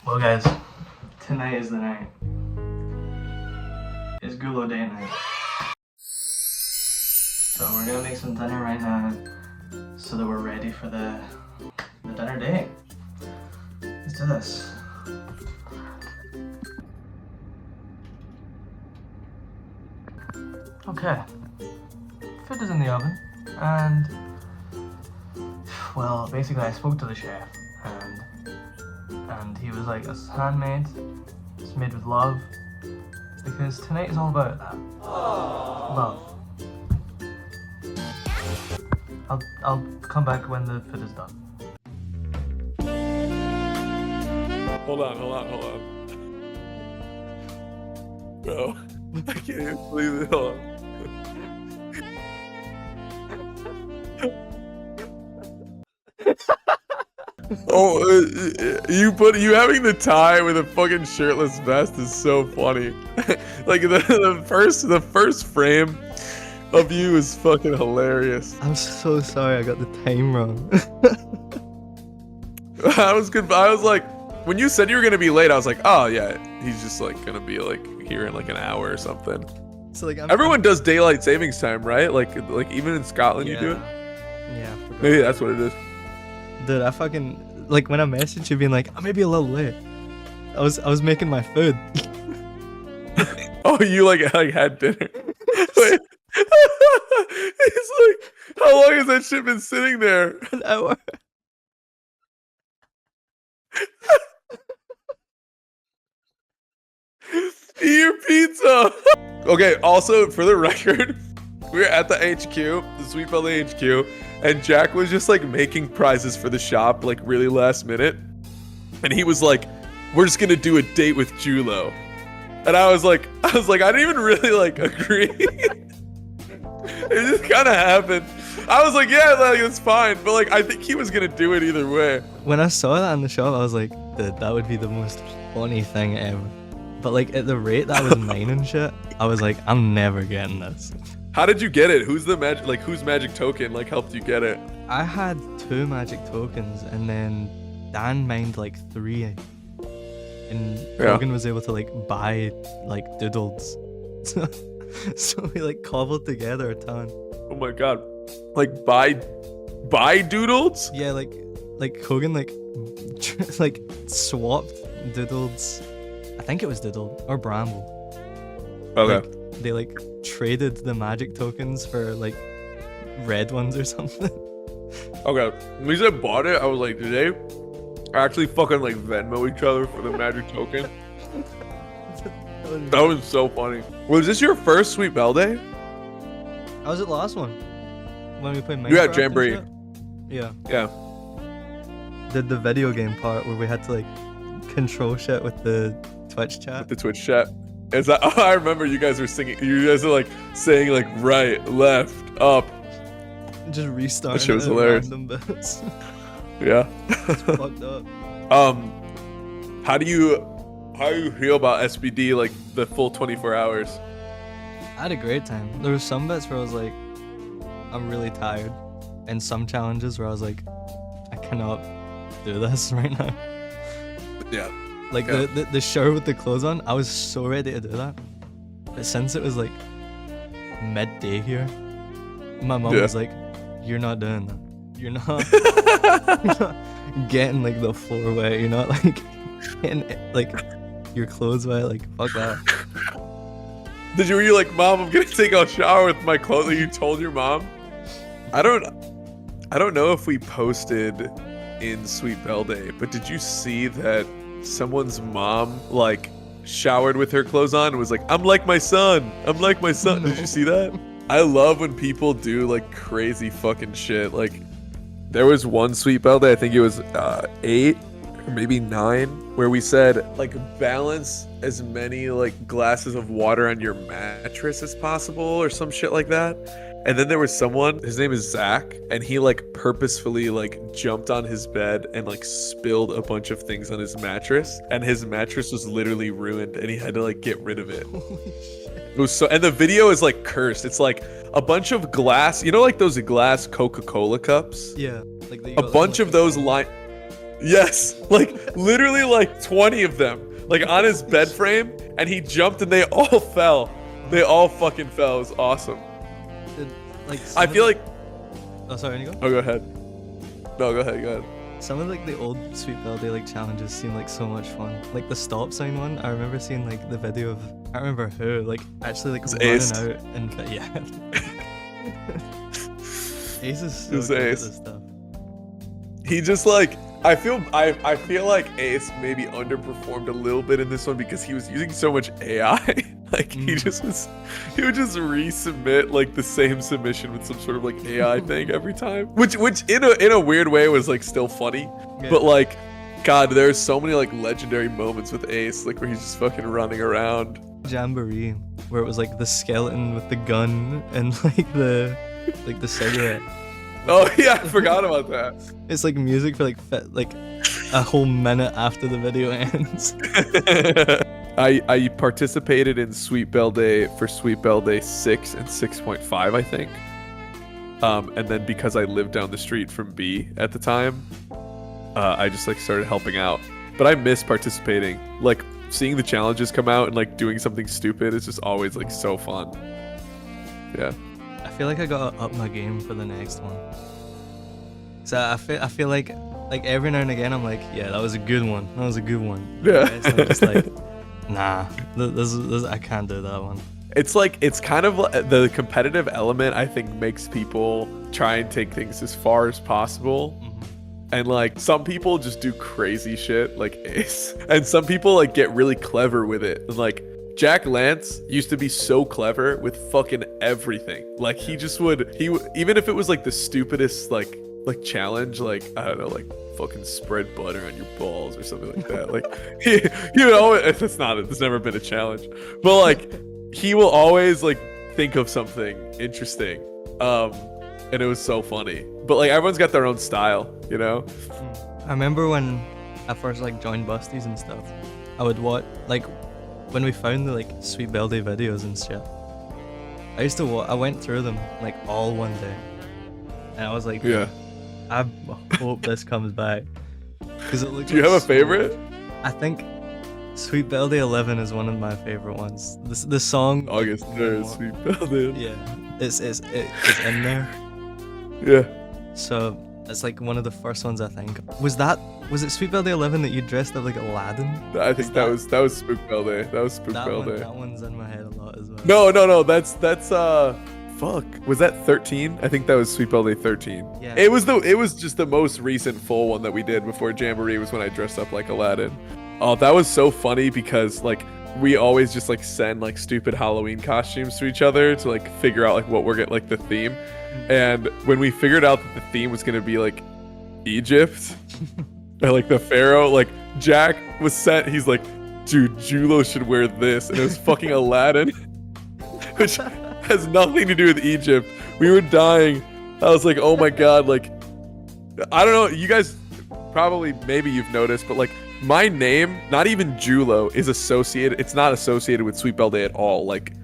Well guys, tonight is the night. It's Gulo day night. So we're gonna make some dinner right now so that we're ready for the dinner day. Let's do this. Okay, food is in the oven and well basically I spoke to the chef and he was like, it's handmade, it's made with love, because tonight is all about that. Love. I'll come back when the food is done. Hold on. Bro, I can't even believe it. Hold on. You having the tie with a fucking shirtless vest is so funny. Like the first frame of you is fucking hilarious. I'm so sorry I got the time wrong. I was good. I was like, when you said you were gonna be late, I was like, oh yeah, he's just like gonna be like here in like an hour or something. So like everyone does daylight savings time, right? Like even in Scotland you do it. Yeah, I forgot. Maybe that's what it is. Dude, I fucking like when I messaged you being like, I may be a little late. I was making my food. Oh, you like had dinner. Wait. It's like, how long has that shit been sitting there? An hour. Eat your pizza. Okay, also for the record, we were at the HQ, the Sweet Belly HQ, and Jack was just like making prizes for the shop like really last minute. And he was like, we're just gonna do a date with Julo. And I was like, I didn't even really like agree. It just kind of happened. I was like, yeah, like it's fine. But like, I think he was gonna do it either way. When I saw that in the shop, I was like, dude, that would be the most funny thing ever. But like at the rate that I was mining shit, I was like, I'm never getting this. How did you get it? Who's the magic? Like, whose magic token like helped you get it? I had 2 magic tokens, and then Dan mined like 3, and Logan was able to like buy like doodles. So we like cobbled together a ton. Oh my god! Like buy doodles? Yeah, like Hogan like swapped doodles. I think it was Doodle or Bramble. Okay. Like, they like traded the magic tokens for like red ones or something. Okay. When we said bought it, I was like, did they actually fucking like Venmo each other for the magic token? That was so funny. Was this your first Sweet Bell Day? How was it last one? When we played Minecraft? You had Jamboree. Yeah. Yeah. Did the video game part where we had to like control shit with the Twitch chat. With the Twitch chat. Is that? Oh, I remember you guys were singing. You guys are like saying like right, left, up. Just restarting. That shit was hilarious. Yeah. It's fucked up. How do you feel about SBD like the full 24 hours? I had a great time. There was some bits where I was like, I'm really tired, and some challenges where I was like, I cannot do this right now. Yeah. Like the shower with the clothes on, I was so ready to do that. But since it was like midday here, my mom was like, you're not doing that. You're not getting like the floor wet. You're not like getting like your clothes wet. Like fuck that. Were you like, Mom, I'm gonna take a shower with my clothes? Like you told your mom? I don't know if we posted in Sweet Bell Day, but did you see that someone's mom like showered with her clothes on and was like, I'm like my son. I'm like my son. No. Did you see that? I love when people do like crazy fucking shit. Like there was one Sweet Bell Day, I think it was 8 or maybe 9, where we said like balance as many like glasses of water on your mattress as possible or some shit like that. And then there was someone, his name is Zach, and he like purposefully like jumped on his bed and like spilled a bunch of things on his mattress, and his mattress was literally ruined and he had to like get rid of it. It was so, and the video is like cursed. It's like a bunch of glass, you know, like those glass Coca-Cola cups? Yeah. Like a bunch of those line. Yes, like literally like 20 of them, like on his bed frame, and he jumped and they all fell. They all fucking fell. It was awesome. Like I feel like. Oh, sorry, you go. Oh, go ahead. No, go ahead. Go ahead. Some of like the old Sweet Belly like challenges seem like so much fun. Like the stop sign one, I remember seeing like the video of, I can't remember who, like actually like running Ace. out and yeah. Ace is so It's good at Ace. this stuff. He just like I feel like Ace maybe underperformed a little bit in this one because he was using so much AI. Like he would just resubmit like the same submission with some sort of like AI thing every time, which in a weird way was like still funny. Yeah. But like, God, there's so many like legendary moments with Ace, like where he's just fucking running around. Jamboree, where it was like the skeleton with the gun and like the cigarette. Oh yeah, I forgot about that. It's like music for like a whole minute after the video ends. I participated in Sweet Bell Day for Sweet Bell Day 6 and 6.5, I think. And then because I lived down the street from B at the time, I just like started helping out. But I miss participating. Like seeing the challenges come out and like doing something stupid is just always like so fun. Yeah. I feel like I gotta up my game for the next one. So I feel like every now and again I'm like, yeah, that was a good one. That was a good one. Yeah. So I'm just like, nah, this I can't do that one. It's like, it's kind of the competitive element, I think, makes people try and take things as far as possible. And like some people just do crazy shit like Ace, and some people like get really clever with it. And like Jack Lance used to be so clever with fucking everything. Like he would even if it was like the stupidest like challenge, like I don't know, like fucking spread butter on your balls or something like that. Like he would always, it's never been a challenge, but like he will always like think of something interesting. And it was so funny. But like everyone's got their own style, you know? I remember when I first like joined Busties and stuff, I would watch like when we found the like Sweet Bell Day videos and shit. I went through them like all one day, and I was like, Yeah. I hope this comes back because it looks. Do you have a favorite? I think Sweet Bell Day 11 is one of my favorite ones. The song. August 3rd, Sweet Bell Day. Yeah, it's in there. Yeah. So it's like one of the first ones I think. Was it Sweet Bell Day 11 that you dressed up like Aladdin? I think that was Spook Bell Day. That was Spook Bell Day. That one's in my head a lot as well. No. That's fuck. Was that 13? I think that was Sweet Bell Day 13. Yeah. It was just the most recent full one that we did before Jamboree was when I dressed up like Aladdin. Oh, that was so funny because like we always just like send like stupid Halloween costumes to each other to like figure out like what we're getting, like the theme. And when we figured out that the theme was gonna be like Egypt or like the Pharaoh, like Jack was sent, he's like, dude, Julo should wear this, and it was fucking Aladdin, which has nothing to do with Egypt. We were dying. I was like, oh my god, like I don't know, you guys probably maybe you've noticed, but like my name, not even Julo, is associated. It's not associated with Sweet Bell Day at all. Like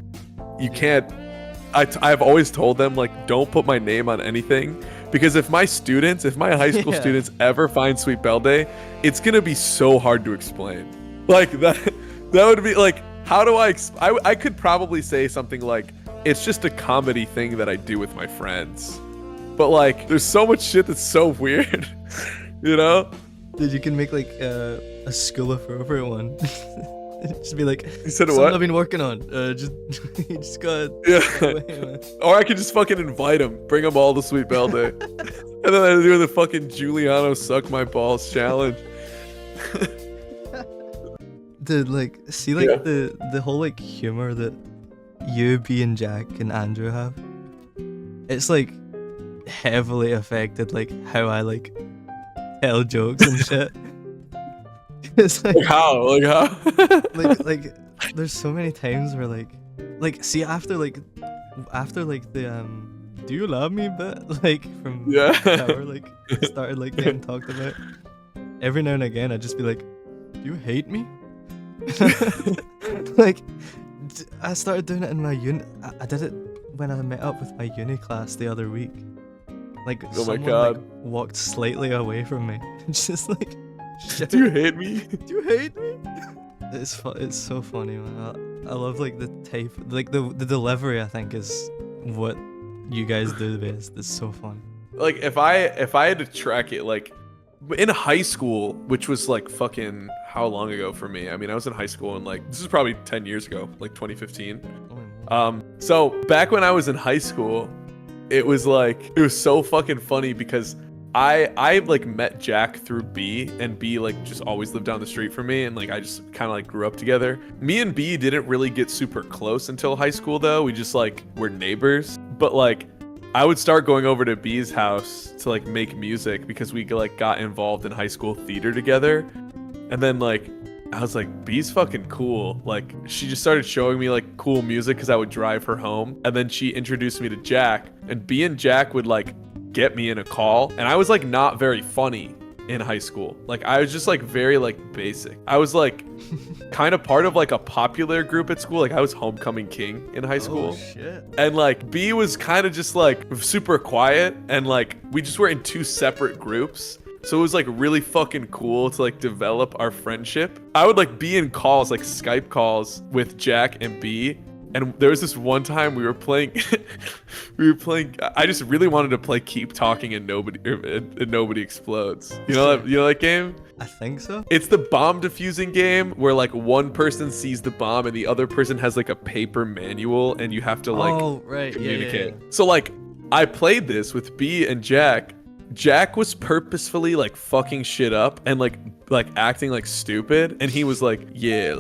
you can't. I've always told them like don't put my name on anything because if my high school students ever find Sweet Bell Day, it's gonna be so hard to explain. Like that would be like, how do I could probably say something like it's just a comedy thing that I do with my friends, but like there's so much shit that's so weird, you know? Dude, you can make like a school appropriate one. Just be like, you said something what? I've been working on. Just you just got. Yeah. Or I could just fucking invite them, bring them all to Sweet Bell Day, and then I do the fucking Giuliano suck my balls challenge. Dude, like, see, like the whole like humor that you, B, and Jack and Andrew have. It's like heavily affected like how I like tell jokes and shit. It's like how? like there's so many times where like see after the do you love me bit like from Tower like started like getting talked about, every now and again I'd just be like, do you hate me? Like I started doing it in my uni. I did it when I met up with my uni class the other week. Like oh my someone god, like, walked slightly away from me. It's just like Shit. Do you hate me? Do you hate me? It's so funny, man. I love like the type, like the delivery. I think is what you guys do the best. It's so fun. Like if I had to track it, like in high school, which was like fucking how long ago for me? I mean, I was in high school and like this is probably 10 years ago, like 2015. So back when I was in high school, it was so fucking funny because I like met Jack through B, and B like just always lived down the street from me, and like I just kind of like grew up together. Me and B didn't really get super close until high school though. We just like were neighbors. But like I would start going over to B's house to like make music because we like got involved in high school theater together. And then like I was like, B's fucking cool. Like she just started showing me like cool music because I would drive her home. And then she introduced me to Jack, and B and Jack would like get me in a call. And I was like not very funny in high school. Like I was just like very like basic. I was like kind of part of like a popular group at school. Like I was homecoming king in high school. Oh shit. And like B was kind of just like super quiet, and like we just were in two separate groups. So it was like really fucking cool to like develop our friendship. I would like be in calls, like Skype calls with Jack and B. And there was this one time we were playing, I just really wanted to play Keep Talking and Nobody Explodes. You know that game? I think so. It's the bomb defusing game where like one person sees the bomb and the other person has like a paper manual, and you have to like communicate. Yeah. So like I played this with B and Jack. Jack was purposefully like fucking shit up and like acting like stupid, and he was like, yeah,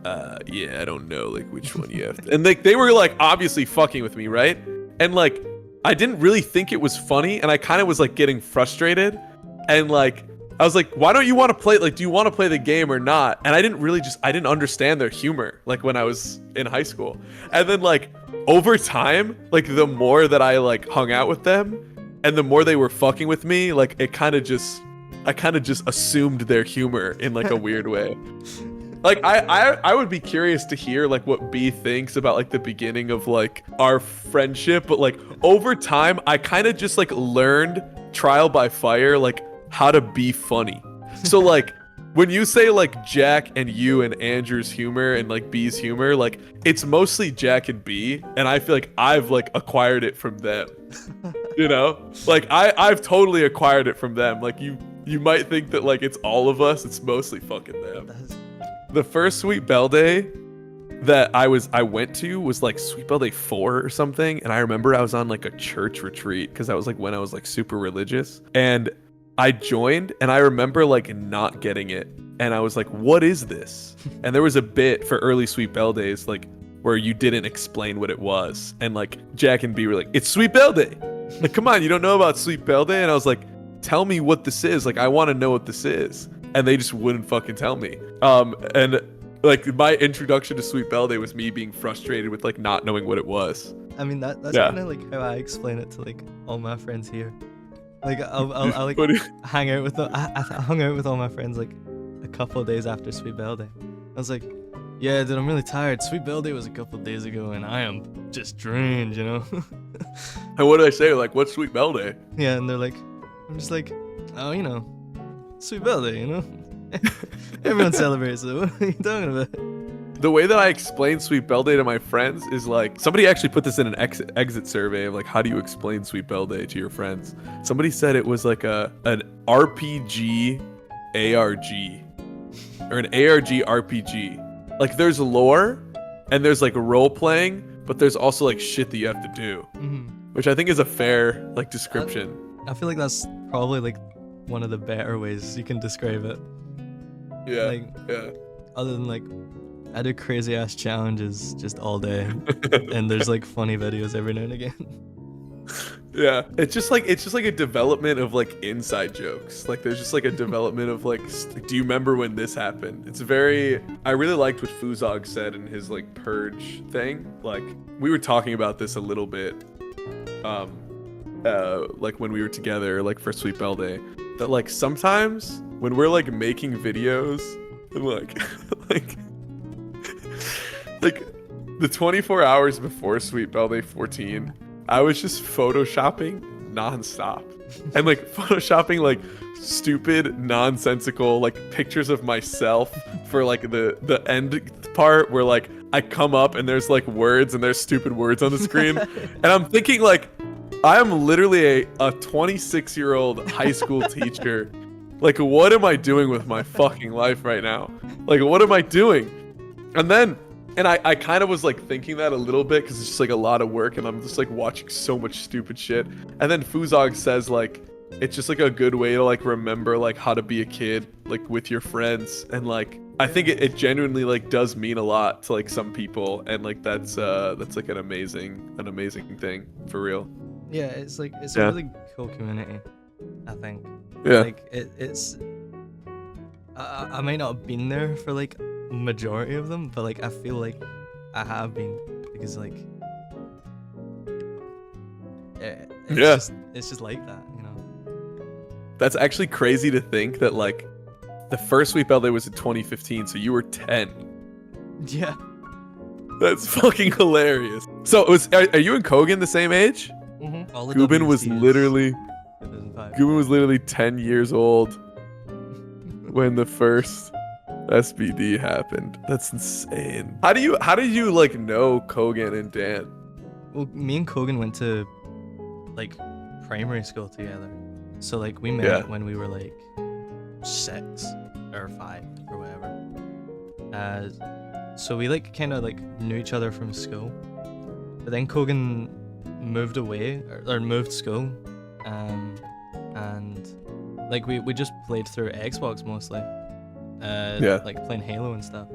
I don't know like which one you have to. And like they were like obviously fucking with me, right? And like I didn't really think it was funny, and I kind of was like getting frustrated, and like I was like, why don't you want to play, like do you want to play the game or not? And I didn't understand their humor like when I was in high school. And then like over time, like the more that I like hung out with them and the more they were fucking with me, like I kind of just assumed their humor in like a weird way. Like I would be curious to hear like what B thinks about like the beginning of like our friendship, but like over time I kind of just like learned trial by fire like how to be funny. So like when you say like Jack and you and Andrew's humor and like B's humor, like it's mostly Jack and B, and I feel like I've like acquired it from them. You know? Like I've totally acquired it from them. Like you might think that like it's all of us, it's mostly fucking them. The first Sweet Bell Day that I went to was like Sweet Bell Day 4 or something, and I remember I was on like a church retreat because that was like when I was like super religious, and I joined, and I remember like not getting it, and I was like, what is this? And there was a bit for early Sweet Bell Days like where you didn't explain what it was, and like Jack and B were like, it's Sweet Bell Day, like come on, you don't know about Sweet Bell Day? And I was like, tell me what this is, like I want to know what this is. And they just wouldn't fucking tell me. And like my introduction to Sweet Bell Day was me being frustrated with like not knowing what it was. I mean that's kind of like how I explain it to like all my friends here. Like I'll like hang out with them. I hung out with all my friends like a couple of days after Sweet Bell Day. I was like, yeah, dude, I'm really tired. Sweet Bell Day was a couple of days ago, and I am just drained, you know. And what did I say? Like, what's Sweet Bell Day? Yeah, and they're like, I'm just like, oh, you know, Sweet Bell Day, you know. Everyone celebrates it. What are you talking about? The way that I explain Sweet Bell Day to my friends is like, somebody actually put this in an exit survey of like, how do you explain Sweet Bell Day to your friends? Somebody said it was like an RPG ARG, or an ARG RPG. Like there's lore and there's like role playing, but there's also like shit that you have to do, which I think is a fair like description. I feel like that's probably like one of the better ways you can describe it. Yeah. Like, yeah. Other than like, I do crazy ass challenges just all day, and there's like funny videos every now and again. Yeah, it's just like a development of like inside jokes. Like there's just like a development of like, do you remember when this happened? It's very. I really liked what Fuzog said in his like purge thing. Like we were talking about this a little bit, like when we were together, like for Sweet Bell Day, that like sometimes when we're like making videos, and like the 24 hours before Sweet Bell Day 14, I was just photoshopping nonstop, and like photoshopping like stupid nonsensical like pictures of myself for like the end part where like I come up and there's like words and there's stupid words on the screen. And I'm thinking like I'm literally a 26-year-old high school teacher. Like, what am I doing with my fucking life right now? Like, what am I doing? And then, and I kind of was like thinking that a little bit because it's just like a lot of work and I'm just like watching so much stupid shit. And then Fuzog says like, it's just like a good way to like remember like how to be a kid, like with your friends. And like, I think it genuinely like does mean a lot to like some people. And like, that's like an amazing thing for real. Yeah, it's like, it's a really cool community, I think. Yeah. Like it's I might not have been there for like majority of them, but like I feel like I have been because like it's just like that, you know. That's actually crazy to think that like the first Sweet Ballet was in 2015, so you were 10. Yeah. That's fucking hilarious. So it was are you and Kogan the same age? Mm-hmm. Goobin was literally 10 years old when the first SBD happened. That's insane. How do you like know Kogan and Dan? Well, me and Kogan went to like primary school together. So like we met when we were like 6 or 5 or whatever. So we like kind of like knew each other from school. But then Kogan moved away or moved school. And like we just played through Xbox mostly, like playing Halo and stuff.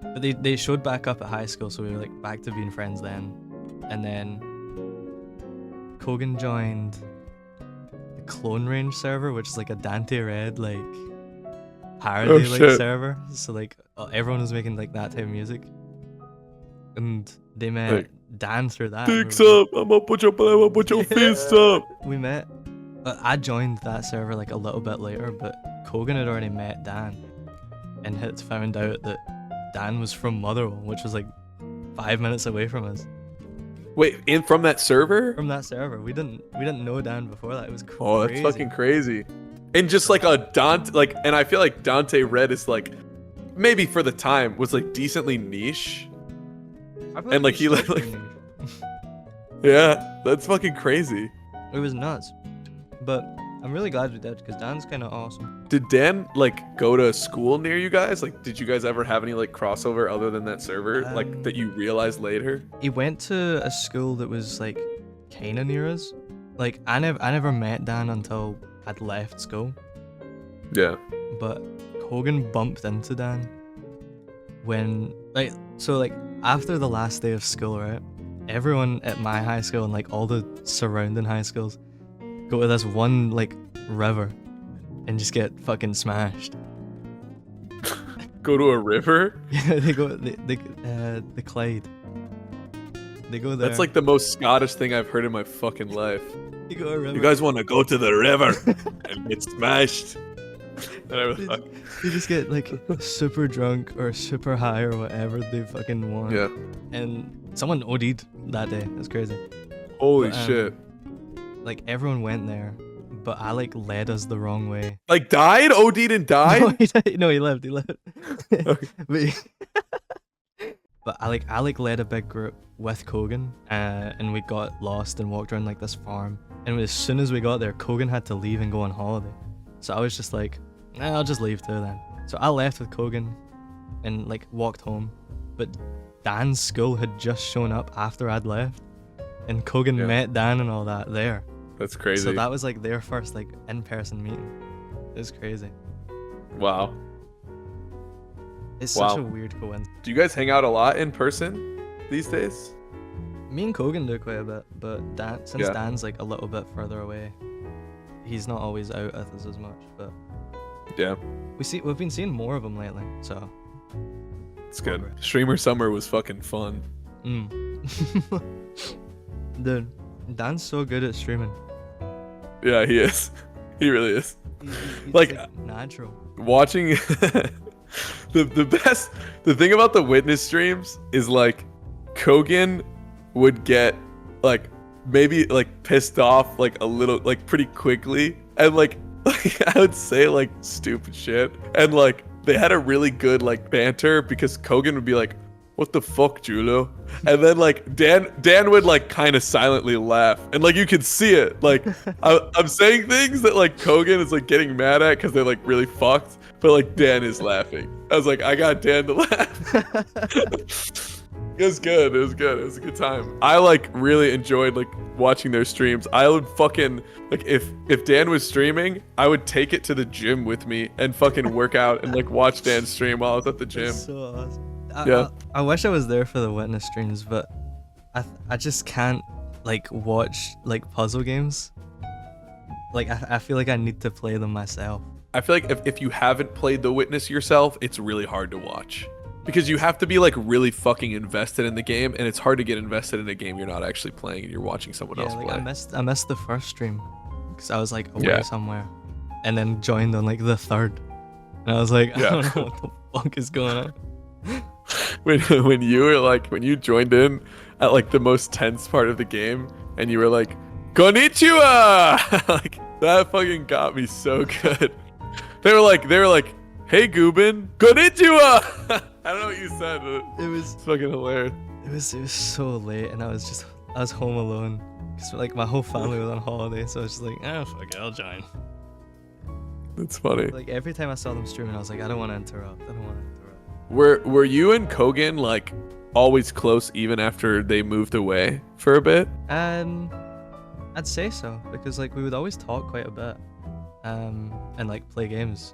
But they showed back up at high school, so we were like back to being friends then. And then Kogan joined the Clone Range server, which is like a Dante Red like parody server. So like everyone was making like that type of music, and they met Dan through that. Dicks up! I'm gonna put your fists up. We met. I joined that server like a little bit later, but Kogan had already met Dan and had found out that Dan was from Motherwell, which was like 5 minutes away from us. Wait, from that server? From that server. We didn't know Dan before that. It was crazy. Oh, that's fucking crazy. And just like a Dante, like, and I feel like Dante Red is like, maybe for the time was like decently niche. And like he like yeah, that's fucking crazy. It was nuts. But I'm really glad we did because Dan's kind of awesome. Did Dan like go to school near you guys? Like, did you guys ever have any like crossover other than that server, like that you realized later? He went to a school that was like kind of near us. Like I never met Dan until I'd left school. Yeah. But Kogan bumped into Dan when like after the last day of school, right? Everyone at my high school and like all the surrounding high schools go to this one like river and just get fucking smashed. Go to a river? Yeah, they go the Clyde. They go there. That's like the most Scottish thing I've heard in my fucking life. You go a river. You guys want to go to the river and get smashed? And I was like, they just get like super drunk or super high or whatever they fucking want. Yeah. And someone OD'd that day. That's crazy. Holy shit. Like everyone went there, but I like led us the wrong way. Like died? OD'd and died? No, he lived. Okay. But I led a big group with Kogan, and we got lost and walked around like this farm. And as soon as we got there, Kogan had to leave and go on holiday. So I was just like, nah, I'll just leave too then. So I left with Kogan and like walked home. But Dan's school had just shown up after I'd left. And Kogan met Dan and all that there. That's crazy. So that was like their first like in-person meeting. It was crazy. Wow. It's such a weird coincidence. Do you guys hang out a lot in person these days? Me and Kogan do quite a bit, but since Dan's like a little bit further away, he's not always out with us as much. But yeah, we've been seeing more of him lately, so it's good. Streamer Summer was fucking fun. Dude, Dan's so good at streaming. Yeah, he is. He really is. He's like natural. Watching the thing about the witness streams is like Kogan would get like maybe like pissed off like a little, like pretty quickly, and like I would say like stupid shit, and like they had a really good like banter because Kogan would be like, "What the fuck, Julo?" And then like Dan would like kind of silently laugh, and like you could see it. Like I'm saying things that like Kogan is like getting mad at because they're like really fucked, but like Dan is laughing. I was like, I got Dan to laugh. It was good. It was good. It was a good time. I like really enjoyed like watching their streams. I would fucking like if Dan was streaming, I would take it to the gym with me and fucking work out and like watch Dan stream while I was at the gym. That's so awesome. Yeah. I wish I was there for the witness streams, but I just can't like watch like puzzle games. Like I feel like I need to play them myself. I feel like if you haven't played The Witness yourself, it's really hard to watch. Because you have to be like really fucking invested in the game, and it's hard to get invested in a game you're not actually playing and you're watching someone else like play. I missed the first stream because I was like away somewhere, and then joined on like the third, and I was like, I don't know what the fuck is going on. when you joined in at like the most tense part of the game, and you were like, "Konnichiwa!" Like that fucking got me so good. They were like, "Hey Goobin, konnichiwa!" I don't know what you said, but it was fucking hilarious. It was so late, and I was home alone because like my whole family was on holiday, so I was just like, oh fuck it, I'll join. That's funny. Like every time I saw them streaming, I was like, I don't want to interrupt. Were you and Kogan like always close even after they moved away for a bit? I'd say so, because like we would always talk quite a bit, and like play games.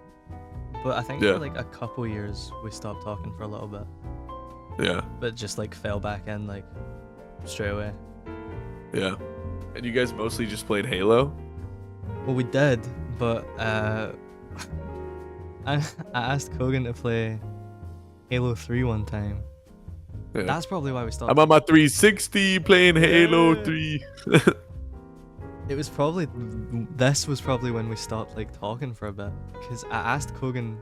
But I think for like a couple years we stopped talking for a little bit. Yeah. But just like fell back in like straight away. Yeah. And you guys mostly just played Halo? Well, we did, but I asked Kogan to play Halo 3 one time. Yeah. That's probably why we stopped. I'm on my 360 playing Halo 3. This was probably when we stopped like talking for a bit, because I asked Kogan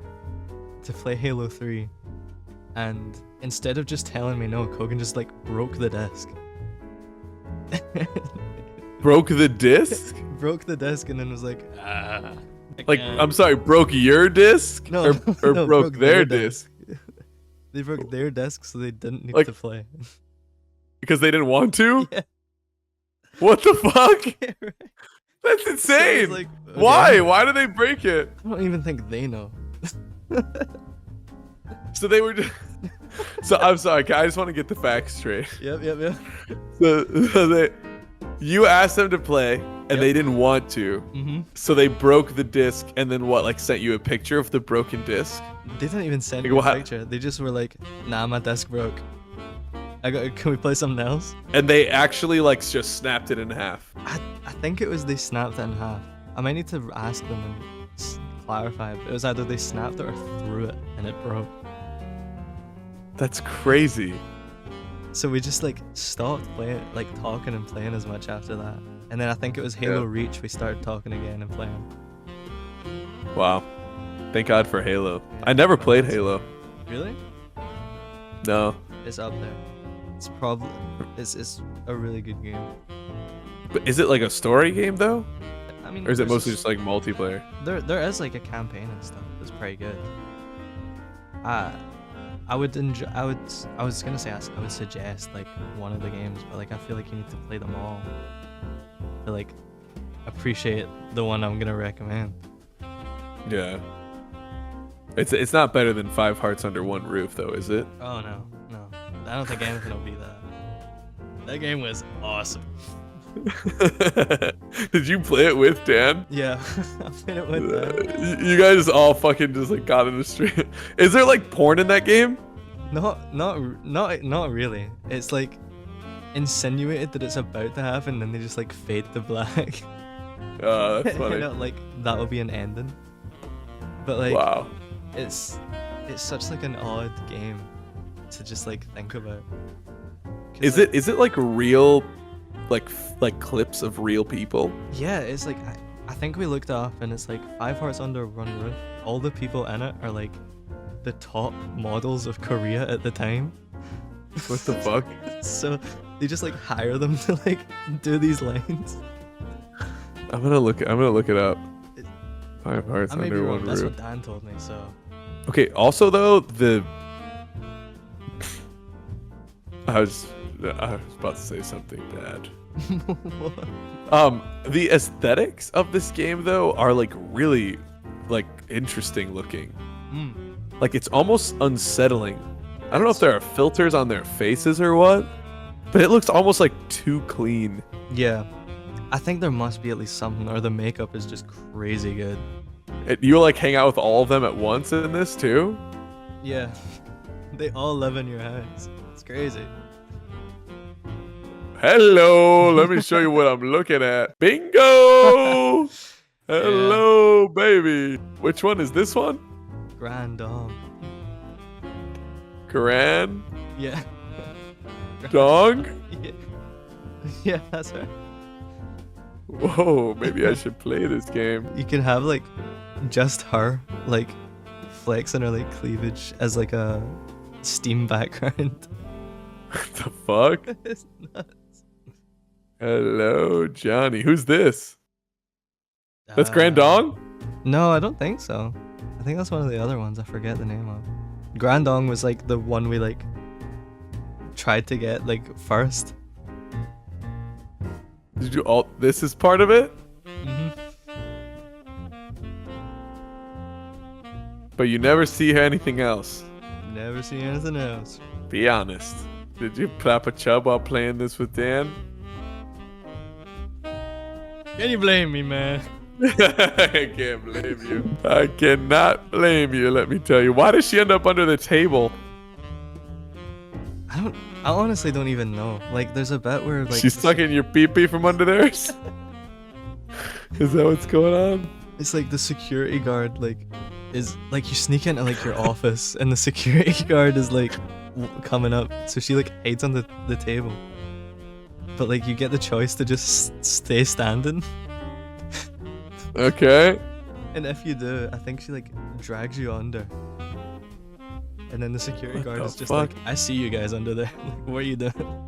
to play Halo 3, and instead of just telling me no, Kogan just like broke the disc. Broke the disc? Broke the disc and then was like, like, I'm sorry, broke your disc? No, or no, broke their disc? They broke their disc, so they didn't need to play. Because they didn't want to? Yeah. What the fuck? That's insane. So like, okay. Why? Why did they break it? I don't even think they know. So they were just... So I'm sorry, I just want to get the facts straight. Yep. So you asked them to play, and they didn't want to. Mm-hmm. So they broke the disc, and then what? Like sent you a picture of the broken disc? They didn't even send me a picture. They just were like, "Nah, my disc broke. Can we play something else?" And they actually like just snapped it in half. I think it was they snapped it in half. I might need to ask them and clarify, but it was either they snapped it or threw it and it broke. That's crazy. So we just like stopped playing, like talking and playing as much after that. And then I think it was Halo Reach we started talking again and playing. Wow. Thank God for Halo. Yeah, I never played Halo. Really? No. It's up there. It's a really good game. But is it like a story game though? I mean, or is it mostly just like multiplayer? There is like a campaign and stuff. It's pretty good. I would suggest like one of the games, but like I feel like you need to play them all to like appreciate the one I'm gonna recommend. Yeah. It's not better than 5 Hearts Under One Roof though, is it? Oh no. I don't think anything will be that. That game was awesome. Did you play it with Dan? Yeah, I played it with Dan. You guys all fucking just like got in the street. Is there like porn in that game? Not really. It's like insinuated that it's about to happen, and they just like fade to black. Oh, that's funny. Like that will be an ending. But like, wow, it's such like an odd game to just like think about. Is it like real, like clips of real people? Yeah, it's like I think we looked it up, and it's like 5 Hearts Under One Roof. All the people in it are like the top models of Korea at the time. What the fuck? So They just like hire them to like do these lines. I'm gonna look it up. It- 5 hearts I may be under wrong. one That's roof. what Dan told me. So Okay. Also, though, I was about to say something bad. The aesthetics of this game though are like really like interesting looking. Mm. Like it's almost unsettling. I don't know if there are filters on their faces or what, but it looks almost like too clean. Yeah, I think there must be at least something, or the makeup is just crazy good. You like hang out with all of them at once in this too? Yeah, they all live in your house. It's crazy. Hello, let me show you what I'm looking at. Bingo! Hello, baby. Which one is this one? Grand Dong. Grand Yeah. Dong? Yeah. Yeah, that's right. Whoa, maybe I should play this game. You can have like just her like flexing her like cleavage as like a Steam background. What the fuck? It's nuts. Hello, Johnny. Who's this? That's Grand Dong? No, I don't think so. I think that's one of the other ones. I forget the name of. Grand Dong was like the one we like tried to get like first. Did you all? This is part of it? Mm-hmm. But you never see anything else. Never see anything else. Be honest. Did you plap a chub while playing this with Dan? Can you blame me, man? I can't blame you. I cannot blame you, let me tell you. Why does she end up under the table? I honestly don't even know. Like, there's a bit where like She's sucking your pee-pee from under theirs? Is that what's going on? it's like the security guard like is like you sneak into like your office and the security guard is like coming up, so she like hides on the table. But like you get the choice to just stay standing. Okay. And if you do, I think she like drags you under. And then the security What guard the is just fuck? like, I see you guys under there. Like, what are you doing?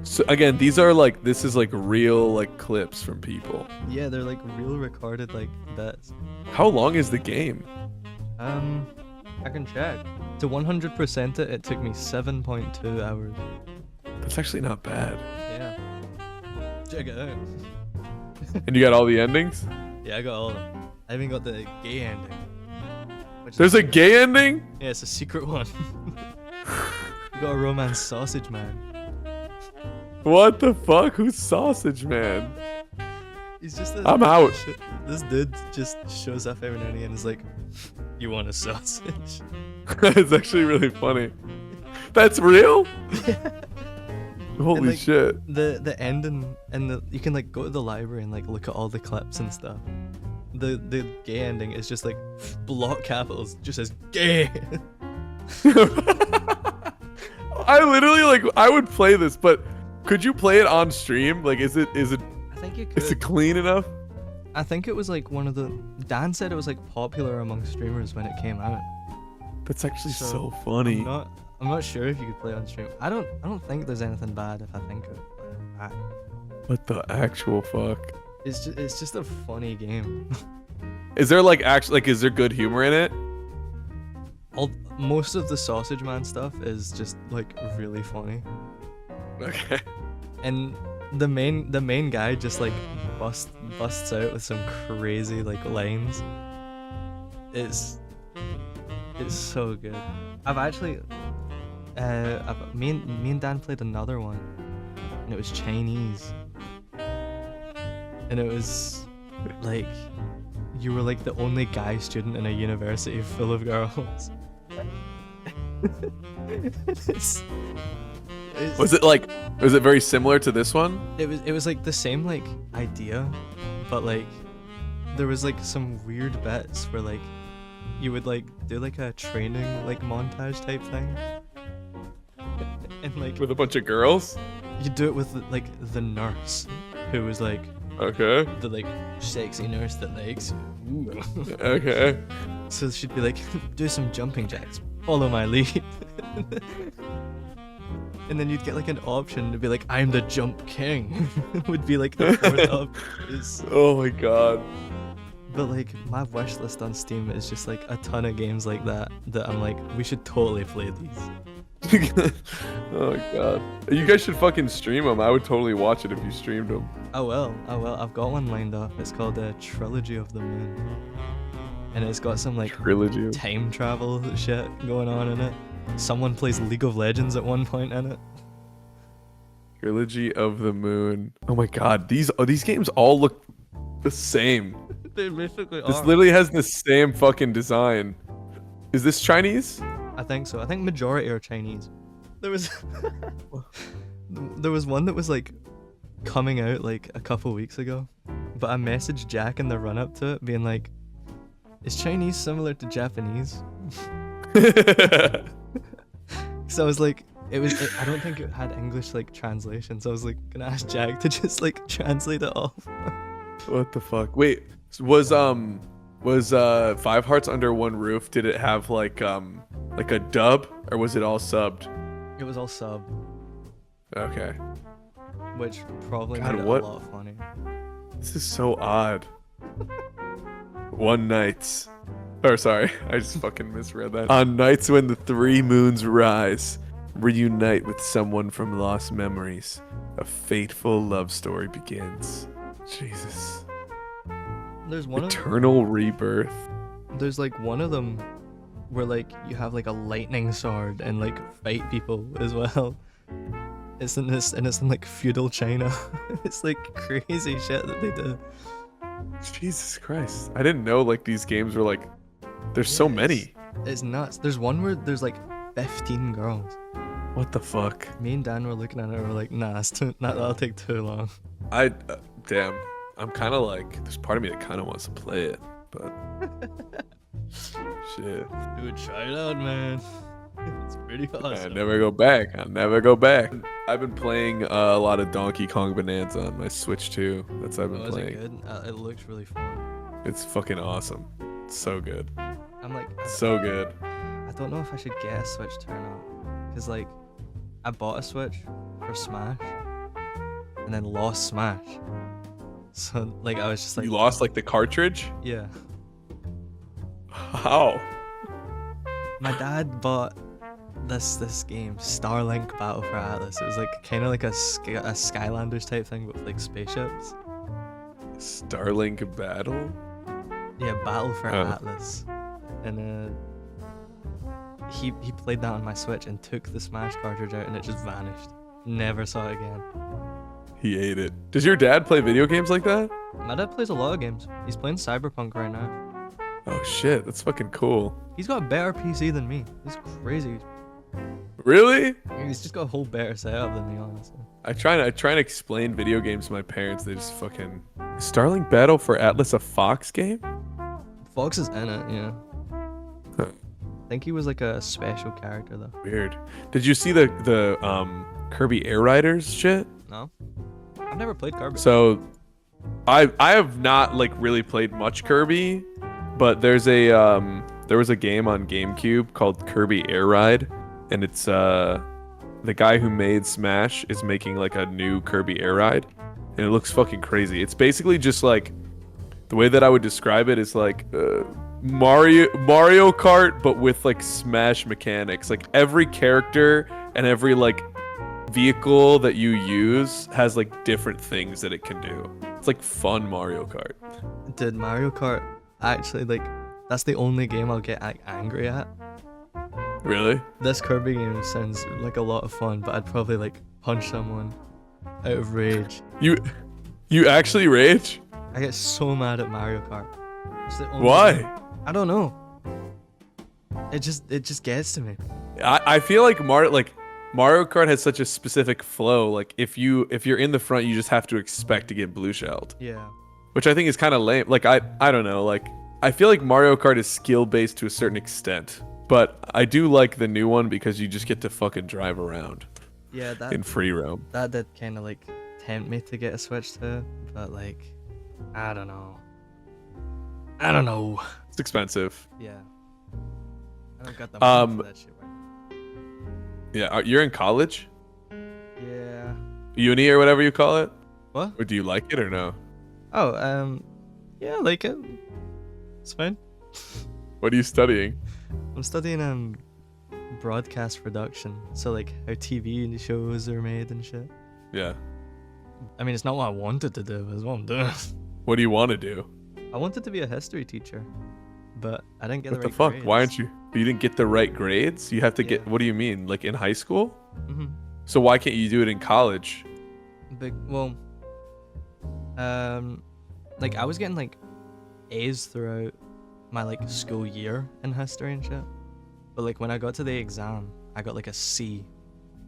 So again, this is like real like clips from people. Yeah, they're like real recorded like bits. How long is the game? I can check. To 100% it took me 7.2 hours. That's actually not bad. Yeah. Check it out. And you got all the endings? Yeah, I got all of them. I even got the gay ending. Which There's a gay ending? Yeah, it's a secret one. You got a romance sausage man. What the fuck? Who's Sausage Man? He's just a, I'm out. This dude just shows up every now and again and is like, you want a sausage? It's actually really funny. That's real? Holy And, like, shit. The ending and you can like go to the library and like look at all the clips and stuff. The gay ending is just like block capitals, just says gay. I literally like I would play this, but could you play it on stream? Like is it I think you could. is it clean enough? I think it was like one of the. Dan said it was like popular among streamers when it came out. That's actually So, so funny. I'm not sure if you could play on stream. I don't think there's anything bad if I think of it. But What the actual fuck? it's just a funny game. Is there like actually like is there good humor in it? Most of the Sausage Man stuff is just like really funny, Okay. and the main guy just like busts out with some crazy like lines. It's so good. I've actually me and Dan played another one, and it was Chinese, and it was like you were like the only guy student in a university full of girls. it's, Was it very similar to this one? it was like the same like idea, but like there was like some weird bits where like you would like do like a training like montage type thing, and like With a bunch of girls? you do it with like the nurse who was like Okay. the like sexy nurse that likes you. Ooh. Okay. So she'd be like, do some jumping jacks, follow my lead. And then you'd get like an option to be like, I'm the jump king. Would be like the fourth option. Oh my god. But like my wish list on Steam is just like a ton of games like that I'm like, we should totally play these. Oh god. You guys should fucking stream them. I would totally watch it if you streamed them. I will. I've got one lined up. It's called Trilogy of the Moon. And it's got some like Trilogy. time travel shit going on in it. Someone plays League of Legends at one point in it. Trilogy of the Moon. Oh my god, these games all look the same. They basically This are. literally has the same fucking design. Is this Chinese? I think so. I think majority are Chinese. There was there was one that was like coming out like a couple weeks ago, but I messaged Jack in the run up to it being like, is Chinese similar to Japanese? So I was like, I don't think it had English like translation, so I was like gonna ask Jack to just like translate it off. What the fuck? Wait, was Five Hearts Under One Roof, did it have like a dub, or was it all subbed? It was all sub, Okay. which probably God, made it what? a lot funnier. This is so odd. One nights. Or sorry, I just fucking misread that. On nights when the three moons rise, reunite with someone from lost memories. A fateful love story begins. Jesus. There's one of Eternal rebirth. There's like one of them where like you have like a lightning sword and like fight people as well. It's in like feudal China. It's like crazy shit that they do. Jesus Christ. I didn't know like these games were like, there's so Yeah, many. It's nuts. There's one where there's like 15 girls. What the fuck? Me and Dan were looking at it and we're like, nah, that'll take too long. Damn. I'm kind of like, there's part of me that kind of wants to play it, but shit. Dude, try it out, man. It's pretty I awesome. never go back. I'll never go back. I've been playing a lot of Donkey Kong Bonanza on my Switch too. That's what I've been Oh, is it playing. good? It looks really fun. It's fucking awesome. It's so good. I'm like, So good. I don't know if I should get a Switch to turn up. Because, like, I bought a Switch for Smash and then lost Smash. So, like, I was just like, You lost like the cartridge? yeah. How? My dad bought this game, Starlink Battle for Atlas. It was like kind of like a Skylanders type thing, but with like spaceships. Starlink Battle? Yeah, Battle for Oh. Atlas. And he played that on my Switch and took the Smash cartridge out and it just vanished. Never saw it again. He ate it. Does your dad play video games like that? My dad plays a lot of games. He's playing Cyberpunk right now. Oh shit, that's fucking cool. He's got a better PC than me. He's crazy. Really? He's just got a whole better setup than me, honestly. I try and explain video games to my parents. They just fucking Starlink Battle for Atlas, a Fox game? Fox is in it, yeah. Huh. I think he was like a special character though. Weird. Did you see the Kirby Air Riders shit? No? I've never played Kirby. So I have not like really played much Kirby, but there was a game on GameCube called Kirby Air Ride, and it's the guy who made Smash is making like a new Kirby Air Ride, and it looks fucking crazy. It's basically just like, the way that I would describe it is like Mario Kart, but with like Smash mechanics. Like every character and every like vehicle that you use has like different things that it can do. It's like fun Mario Kart. Did Mario Kart actually like? That's the only game I'll get angry at. Really? This Kirby game sounds like a lot of fun, but I'd probably like punch someone out of rage. You actually rage? I get so mad at Mario Kart. It's the only game- Why? I don't know. It just gets to me. I feel like Mario Kart has such a specific flow. Like if you're in the front, you just have to expect to get blue shelled, Yeah. which I think is kind of lame. Like I don't know. Like I feel like Mario Kart is skill based to a certain extent, but I do like the new one because you just get to fucking drive around Yeah, in free roam. that did kind of like tempt me to get a Switch too, but like, I don't know. It's expensive. Yeah. I don't got the money for that shit right Yeah, you're in college? Yeah. Uni or whatever you call it? What? Or do you like it or no? Oh, yeah, I like it. It's fine. What are you studying? I'm studying broadcast production. So like how TV shows are made and shit. Yeah. I mean, it's not what I wanted to do, but it's what I'm doing. What do you want to do? I wanted to be a history teacher, but I didn't get What the the right fuck? grades. Why aren't you? You didn't get the right grades? You have to get. Yeah. What do you mean? Like in high school? Mm-hmm. So why can't you do it in college? Well, like I was getting like A's throughout my like school year in history and shit, but like when I got to the exam, I got like a C,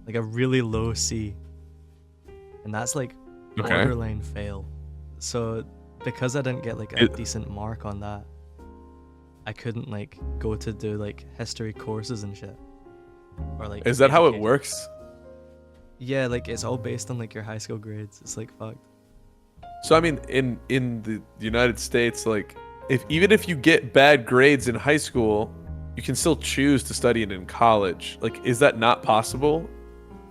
like a really low C, and that's like Okay. borderline fail. So because I didn't get like a decent mark on that, I couldn't like go to do like history courses and shit. Or like Is that how it education. works? Yeah, like it's all based on like your high school grades. It's like fucked. So I mean, in the United States, like even if you get bad grades in high school, you can still choose to study it in college. Like, is that not possible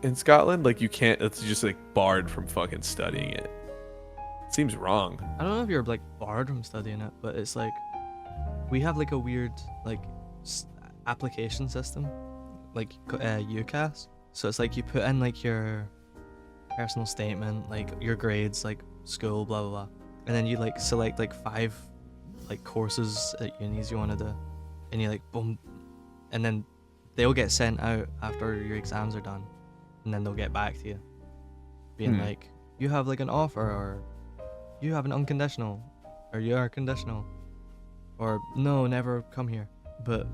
in Scotland? Like, you can't. It's just like barred from fucking studying it. It seems wrong. I don't know if you're like barred from studying it, but it's like we have like a weird like application system, like UCAS. So it's like you put in like your personal statement, like your grades, like school, blah blah blah, and then you like select like 5 like courses at unis you want to do, and you like boom, and then they'll get sent out after your exams are done, and then they'll get back to you, being like, you have like an offer, or you have an unconditional, or you are conditional, or no, never come here. But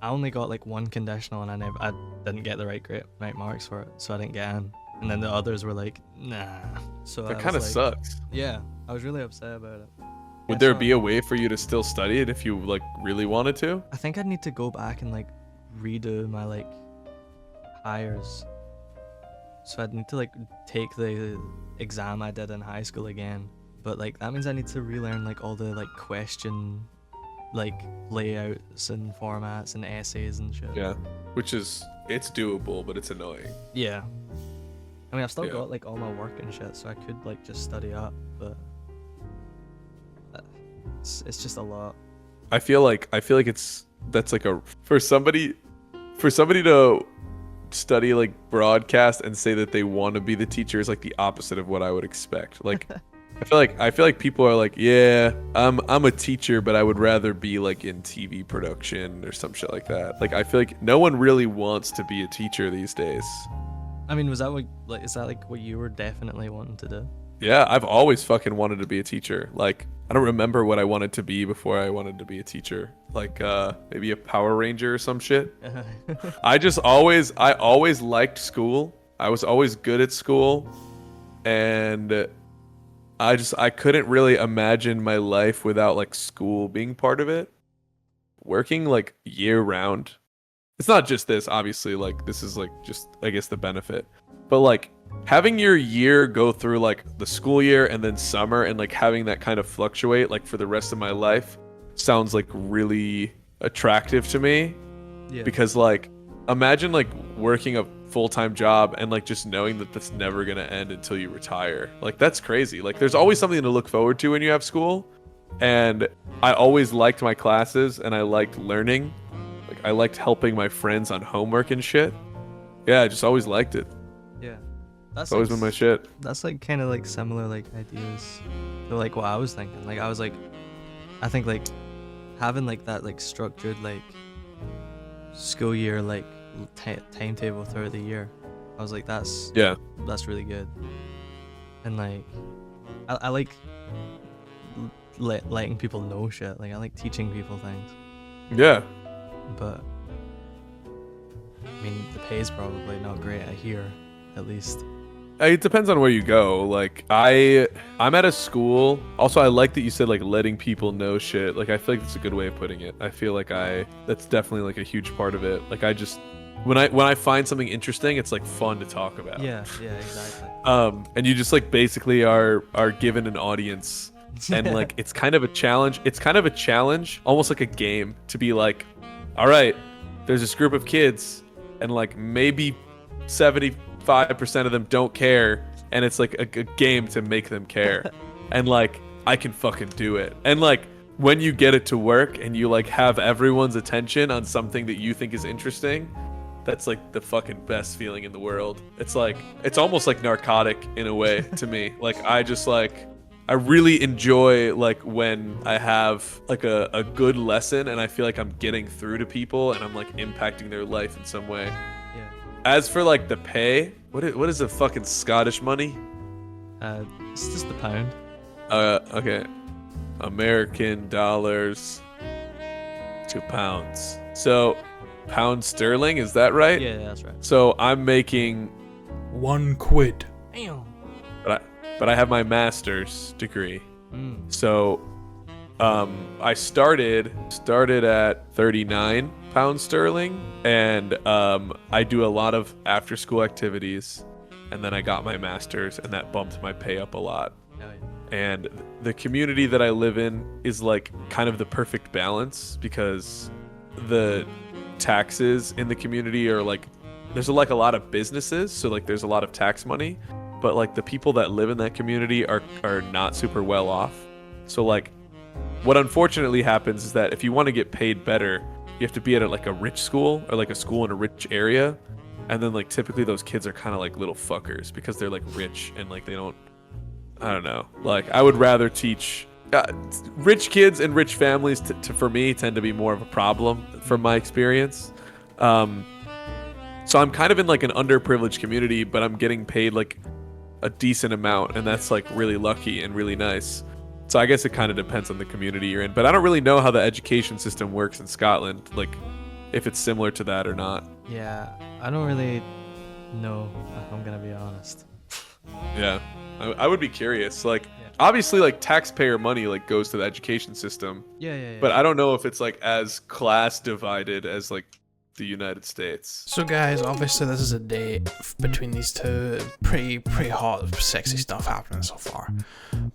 I only got like 1 conditional, and I didn't get the right marks for it, so I didn't get in. And then the others were like, nah. So That kind of sucks. Yeah, I was really upset about it. Would there be a way for you to still study it if you like really wanted to? I think I'd need to go back and like redo my like hires. So I'd need to like take the exam I did in high school again. But like that means I need to relearn like all the like question like layouts and formats and essays and shit. Yeah, which is it's doable, but it's annoying. Yeah. I mean, I've still got like all my work and shit, so I could like just study up, but it's just a lot. I feel like that's like a for somebody to study like broadcast and say that they want to be the teacher is like the opposite of what I would expect. Like I feel like people are like, yeah, I'm a teacher, but I would rather be like in TV production or some shit like that. Like I feel like no one really wants to be a teacher these days. I mean, is that what you were definitely wanting to do? Yeah, I've always fucking wanted to be a teacher. Like I don't remember what I wanted to be before I wanted to be a teacher. Like maybe a Power Ranger or some shit. I always liked school. I was always good at school, and I couldn't really imagine my life without like school being part of it. Working like year round. It's not just this, obviously, like this is like just I guess the benefit. But like having your year go through like the school year and then summer and like having that kind of fluctuate like for the rest of my life sounds like really attractive to me. Yeah. Because like imagine like working a full-time job and like just knowing that that's never gonna end until you retire. Like that's crazy. Like there's always something to look forward to when you have school, and I always liked my classes and I liked learning. Like I liked helping my friends on homework and shit. Yeah, I just always liked it. Yeah. That's always been my shit. That's like kind of like similar like ideas to like what I was thinking. Like I was like, I think like having like that like structured like school year like timetable throughout the year, I was like that's really good. And like I like letting people know shit. Like I like teaching people things. Yeah. But I mean the pay is probably not great here, at least. It depends on where you go. Like I'm at a school. Also, I like that you said like letting people know shit. Like I feel like that's a good way of putting it. I feel like that's definitely like a huge part of it. Like I just when I find something interesting, it's like fun to talk about. Yeah, exactly. And you just like basically are given an audience, and like it's kind of a challenge. It's kind of a challenge, almost like a game, to be like, all right, there's this group of kids, and like maybe 75% of them don't care, and it's like a game to make them care. And like I can fucking do it. And like when you get it to work and you like have everyone's attention on something that you think is interesting, that's like the fucking best feeling in the world. It's like, it's almost like narcotic in a way to me. Like I really enjoy like when I have like a good lesson and I feel like I'm getting through to people and I'm like impacting their life in some way. Yeah. As for like the pay, what is the fucking Scottish money? It's just the pound. Okay. American dollars to pounds. So pound sterling, is that right? Yeah, that's right. So I'm making £1. Damn. but I have my master's degree. So I started at 39 pounds sterling, and I do a lot of after school activities, and then I got my master's, and that bumped my pay up a lot. Oh, yeah. And the community that I live in is like kind of the perfect balance, because the taxes in the community are like, there's like a lot of businesses, so like there's a lot of tax money, but like the people that live in that community are not super well off. So like what unfortunately happens is that if you want to get paid better, you have to be at like a rich school or like a school in a rich area, and then like typically those kids are kind of like little fuckers because they're like rich and like they don't, I don't know, like I would rather teach rich kids and rich families for me tend to be more of a problem from my experience. So I'm kind of in like an underprivileged community, but I'm getting paid like a decent amount, and that's like really lucky and really nice. So I guess it kind of depends on the community you're in, but I don't really know how the education system works in Scotland, like if it's similar to that or not. Yeah, I don't really know, if I'm gonna be honest. Yeah, I would be curious. Like, obviously, like taxpayer money like goes to the education system. Yeah. But I don't know if it's like as class divided as like the United States. So guys, obviously this is a date between these two. Pretty hot, sexy stuff happening so far.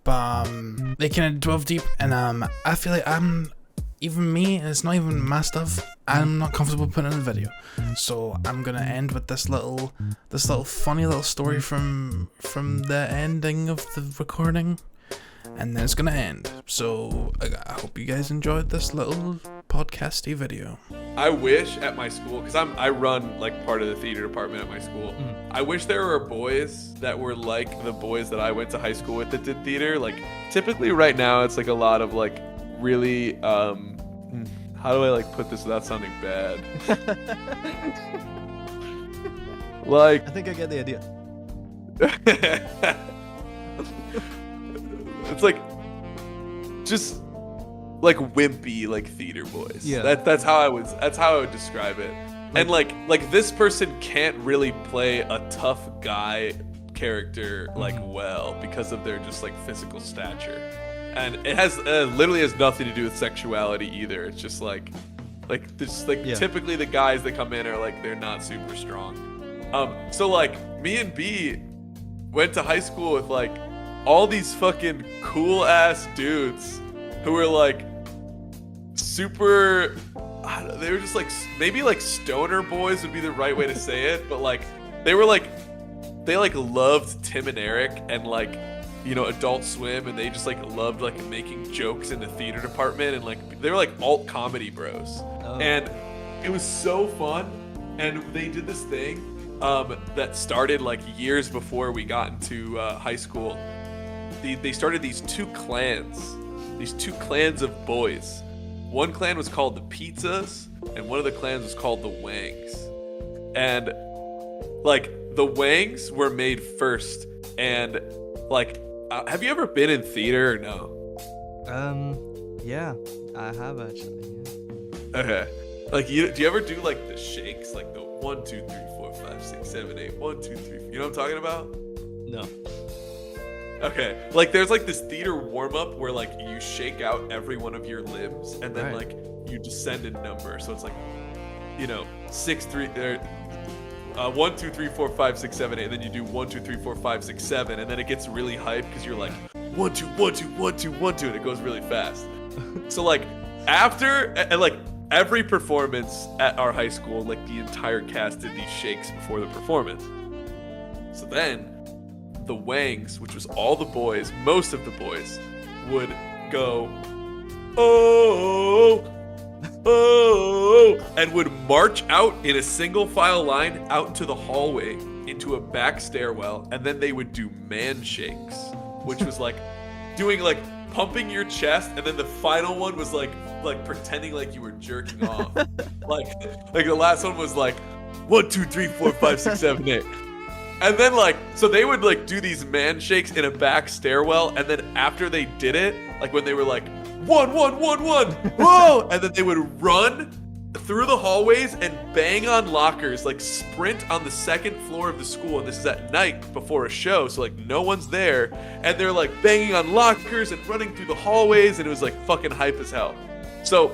But they kind of delve deep, and I feel like even me, and it's not even my stuff, I'm not comfortable putting in a video. So I'm gonna end with this little funny little story from the ending of the recording, and then it's gonna end. So I hope you guys enjoyed this little podcasty video. I wish at my school, because I run like part of the theater department at my school. I wish there were boys that were like the boys that I went to high school with that did theater. Like typically right now it's like a lot of like really how do I like put this without sounding bad? Like I think I get the idea. it's like just like wimpy like theater boys. Yeah. That's how I would describe it. And like this person can't really play a tough guy character like well because of their just like physical stature. And it has literally has nothing to do with sexuality either. It's just like typically the guys that come in are like they're not super strong. So like me and B went to high school with like all these fucking cool ass dudes who were like super, I don't know, they were just like maybe like stoner boys would be the right way to say it, but like they loved Tim and Eric and like, you know, Adult Swim, and they just like loved like making jokes in the theater department, and like they were like alt comedy bros. And it was so fun. And they did this thing that started like years before we got into high school. They started these two clans of boys. One clan was called the Pizzas, and one of the clans was called the Wangs. And like the Wangs were made first, and like have you ever been in theater or no? Yeah, I have actually. Yeah. Okay. Like, do you ever do like the shakes, like the 1, 2, 3, 4, 5, 6, 7, 8, 1, 2, 3? You know what I'm talking about? No. Okay. Like, there's like this theater warm up where like you shake out every one of your limbs, and then like you descend in number. So it's like, you know, 6, 3, 1, 2, 3, 4, 5, 6, 7, 8. And then you do 1, 2, 3, 4, 5, 6, 7, and then it gets really hyped because you're like 1, 2, 1, 2, 1, 2, 1, 2, and it goes really fast. So like after, and like every performance at our high school, like the entire cast did these shakes before the performance. So then the Wangs, which was all the boys, most of the boys, would go, oh, oh, and would march out in a single file line out into the hallway, into a back stairwell, and then they would do man shakes, which was like doing like pumping your chest, and then the final one was like pretending like you were jerking off. like the last one was like 1, 2, 3, 4, 5, 6, 7, 8. And then like, so they would like do these man shakes in a back stairwell, and then after they did it, like when they were like 1, 1, 1, 1, whoa, and then they would run through the hallways and bang on lockers, like sprint on the second floor of the school, and this is at night before a show, so like no one's there, and they're like banging on lockers and running through the hallways, and it was like fucking hype as hell. So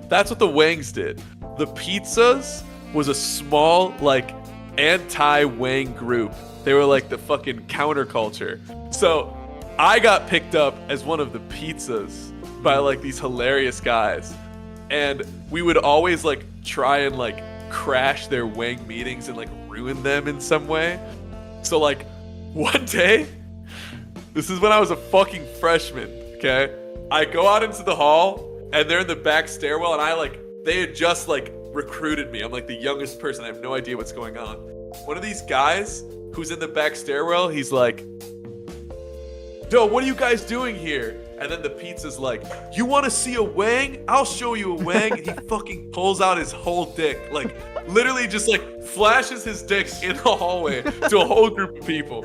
that's what the Wangs did. The Pizzas was a small like anti-Wang group. They were like the fucking counterculture. So I got picked up as one of the Pizzas by like these hilarious guys, and we would always like try and like crash their Wang meetings and like ruin them in some way. So like one day, this is when I was a fucking freshman, okay? I go out into the hall and they're in the back stairwell, and they had just like recruited me. I'm like the youngest person. I have no idea what's going on. One of these guys who's in the back stairwell, he's like, yo, what are you guys doing here? And then the Pizza's like, you want to see a Wang? I'll show you a Wang. And he fucking pulls out his whole dick. Like, literally just like flashes his dick in the hallway to a whole group of people.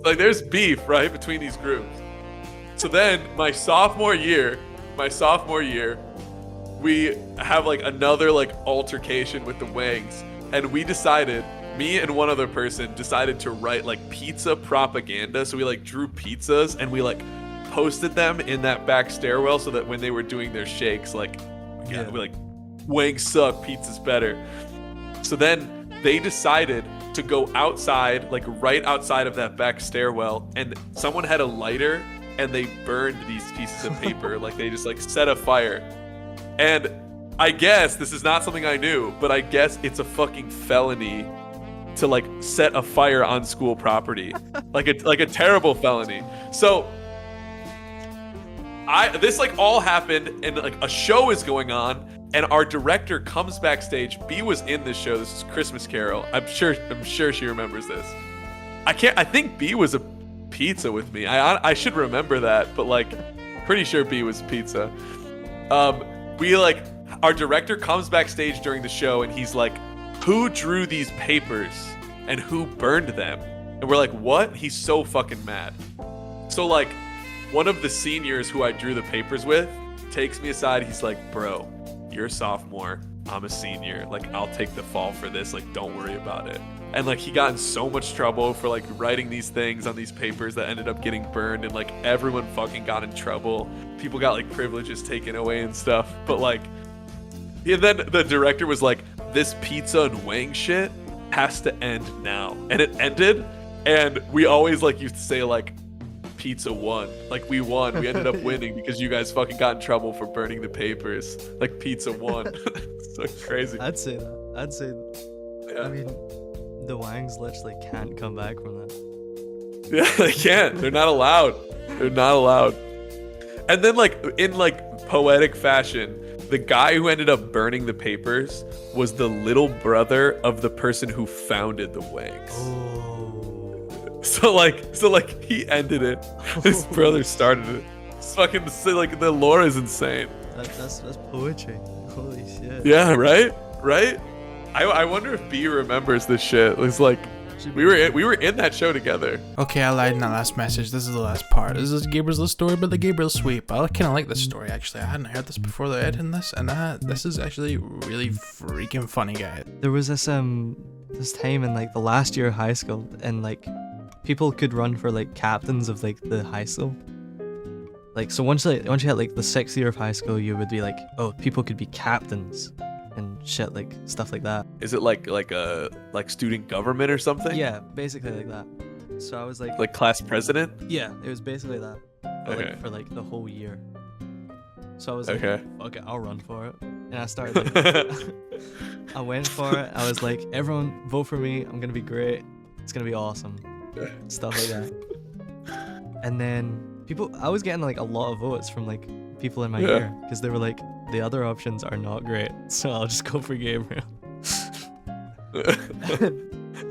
Like, there's beef, right, between these groups. So then my sophomore year, we have like another like altercation with the Wangs. And we decided, me and one other person decided to write like pizza propaganda. So we like drew pizzas and we like posted them in that back stairwell so that when they were doing their shakes, like, yeah, we like, Wangs suck, pizza's better. So then they decided to go outside, like right outside of that back stairwell, and someone had a lighter and they burned these pieces of paper. Like they just like set a fire. And I guess this is not something I knew, but I guess it's a fucking felony to like set a fire on school property. like a terrible felony. So this like all happened, and like a show is going on, and our director comes backstage. B was in this show. This is Christmas Carol. I'm sure she remembers this. I think B was a pizza with me. I should remember that, but like pretty sure B was pizza. Our director comes backstage during the show, and he's like, who drew these papers and who burned them? And we're like, what? He's so fucking mad. So like, one of the seniors who I drew the papers with takes me aside. He's like, bro, you're a sophomore, I'm a senior. Like, I'll take the fall for this. Like, don't worry about it. And like, he got in so much trouble for like writing these things on these papers that ended up getting burned, and like everyone fucking got in trouble. People got like privileges taken away and stuff. But like, and then the director was like, this pizza and Wang shit has to end now. And it ended. And we always like used to say like, pizza won. Like, we won. We ended up winning because you guys fucking got in trouble for burning the papers. Like, pizza won. So crazy. I'd say that. Yeah. I mean, the Wangs literally can't come back from that. Yeah, they can't. They're not allowed. They're not allowed. And then like, in like poetic fashion, the guy who ended up burning the papers was the little brother of the person who founded the Wangs. Oh. So like he ended it. His brother started it. It's fucking like the lore is insane. That's poetry. Holy shit. Yeah, right? I wonder if B remembers this shit. It's like we were in that show together. Okay, I lied in that last message. This is the last part. This is Gabriel's little story about the Gabriel sweep. I kind of like this story, actually. I hadn't heard this before the editing this, and this is actually really freaking funny, guys. There was this time in like the last year of high school, and like people could run for like captains of like the high school. Like, so once you had like the 6th year of high school, you would be like, oh, people could be captains and shit, like stuff like that. Is it like a student government or something? Yeah, basically like that. So I was like class president? Yeah, it was basically that. But, Okay. like, for like the whole year. So I was like, Okay. okay, I'll run for it. And I started like, I went for it. I was like, everyone vote for me. I'm gonna be great. It's gonna be awesome. Stuff like that. And then I was getting like a lot of votes from like people in my year because they were like, the other options are not great, so I'll just go for Gabriel.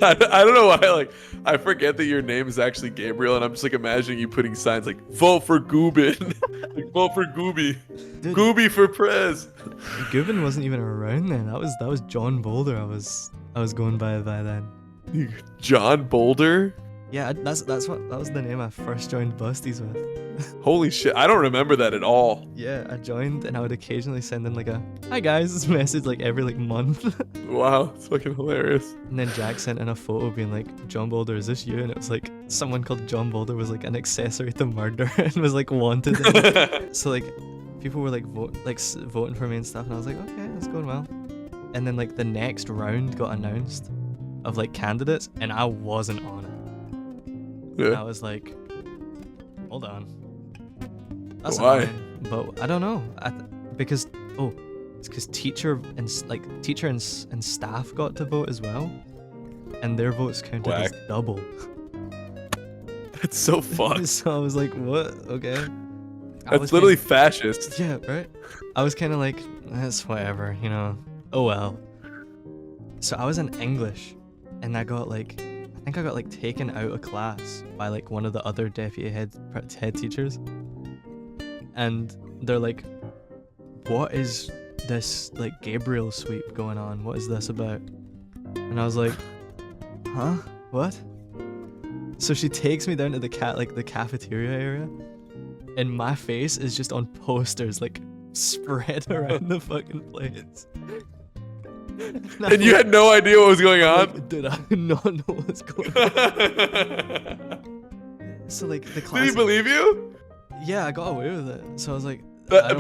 I don't know why, like, I forget that your name is actually Gabriel, and I'm just like imagining you putting signs like vote for Goobin, like vote for Gooby, Dude, Gooby for Prez. Goobin wasn't even around then. That was John Boulder. I was going by then. John Boulder? Yeah, that was the name I first joined Busties with. Holy shit, I don't remember that at all. Yeah, I joined and I would occasionally send in like a "Hi guys" this message like every like month. Wow, it's fucking hilarious. And then Jack sent in a photo being like, "John Boulder, is this you?" And it was like someone called John Boulder was like an accessory to murder and was like wanted. So like people were like voting for me and stuff, and I was like, okay, that's going well. And then like the next round got announced of like candidates, and I wasn't on it. Yeah. And I was like, hold on. That's Why? annoying, but I don't know. Because it's because teacher and staff got to vote as well, and their votes counted as double. That's so fucked. So I was like, what? Okay. That's literally fascist. Yeah, right. I was kind of like, that's whatever, you know. Oh well. So I was in English, and I got like taken out of class by like one of the other deputy head teachers. And they're like, what is this like Gabriel sweep going on? What is this about? And I was like, huh? What? So she takes me down to the cafeteria area, and my face is just on posters like spread around the fucking place. And you had no idea what was going on? Like, dude, I did not know what was going on. So like the class. Did he believe you? Yeah, I got away with it. So I was like, but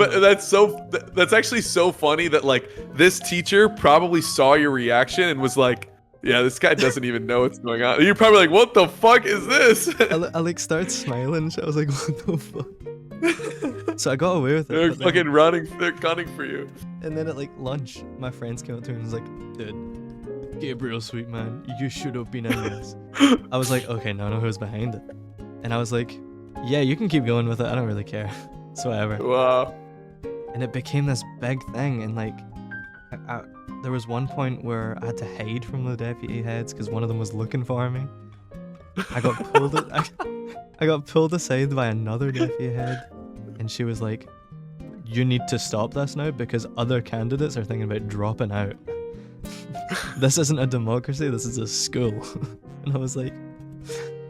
that's actually so funny that like this teacher probably saw your reaction and was like, yeah, this guy doesn't even know what's going on. You're probably like, what the fuck is this? I like started smiling. So I was like, what the fuck? So I got away with it. They're fucking running. They're gunning for you. And then at like lunch, my friends came up to me and was like, dude, Gabriel, sweet man, you should have been in this. I was like, okay, no, who's behind it? And I was like, yeah, you can keep going with it. I don't really care. So whatever. Wow. And it became this big thing. And like, there was one point where I had to hide from the deputy heads because one of them was looking for me. I got pulled. I got pulled aside by another deputy head, and she was like, "You need to stop this now because other candidates are thinking about dropping out. This isn't a democracy. This is a school." And I was like,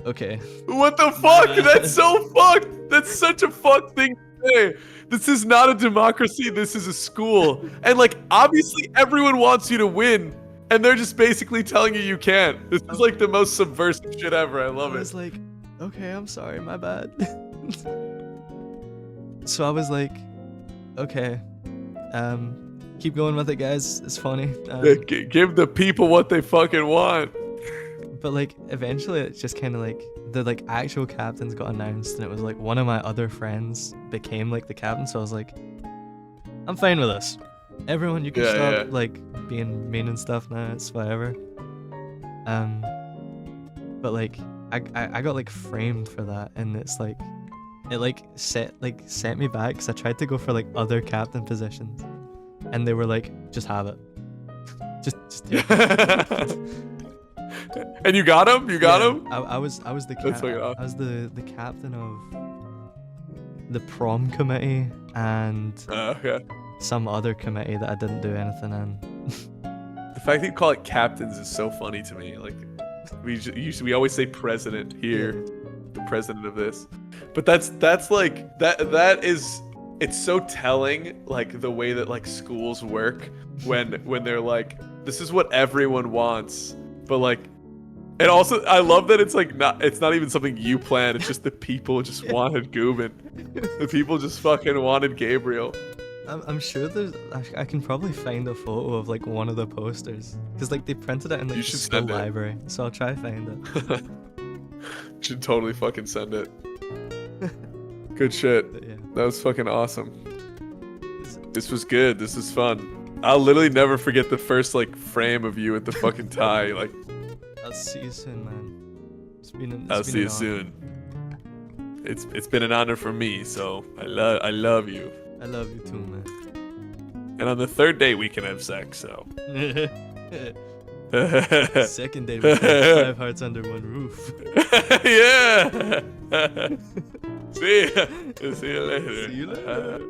"Okay." What the fuck? That's so fucked. That's such a fucked thing to say. This is not a democracy. This is a school. And like, obviously everyone wants you to win, and they're just basically telling you can't. This is like the most subversive shit ever. I love it. I was like, okay, I'm sorry, my bad. So I was like, okay, keep going with it, guys. It's funny. Give the people what they fucking want. But like, eventually it's just kind of like, the like actual captains got announced, and it was like one of my other friends became like the captain. So I was like, I'm fine with this. Everyone, you can stop like being mean and stuff now. It's whatever. But like I got like framed for that, and it's like it like set me back because I tried to go for like other captain positions, and they were like, just have it. Just take it. And you got him? You got him? I was the awesome. I was the captain of the prom committee and some other committee that I didn't do anything in. The fact that you call it captains is so funny to me. Like we always say president here, the president of this. But that's like that is, it's so telling, like the way that like schools work when they're like, this is what everyone wants, but like. And also, I love that it's like it's not even something you planned. It's just the people just wanted Goobin. The people just fucking wanted Gabriel. I'm sure I can probably find a photo of like one of the posters because like they printed it in like the school library. So I'll try to find it. Should totally fucking send it. Good shit. But yeah. That was fucking awesome. This was good. This is fun. I'll literally never forget the first like frame of you with the fucking tie. Like, I'll see you soon, man. I'll see you soon. It's been an honor for me. So I love you. I love you too, man. And on the third date we can have sex. So. Second date with 5 hearts under one roof. Yeah. See ya. See you later. See you later.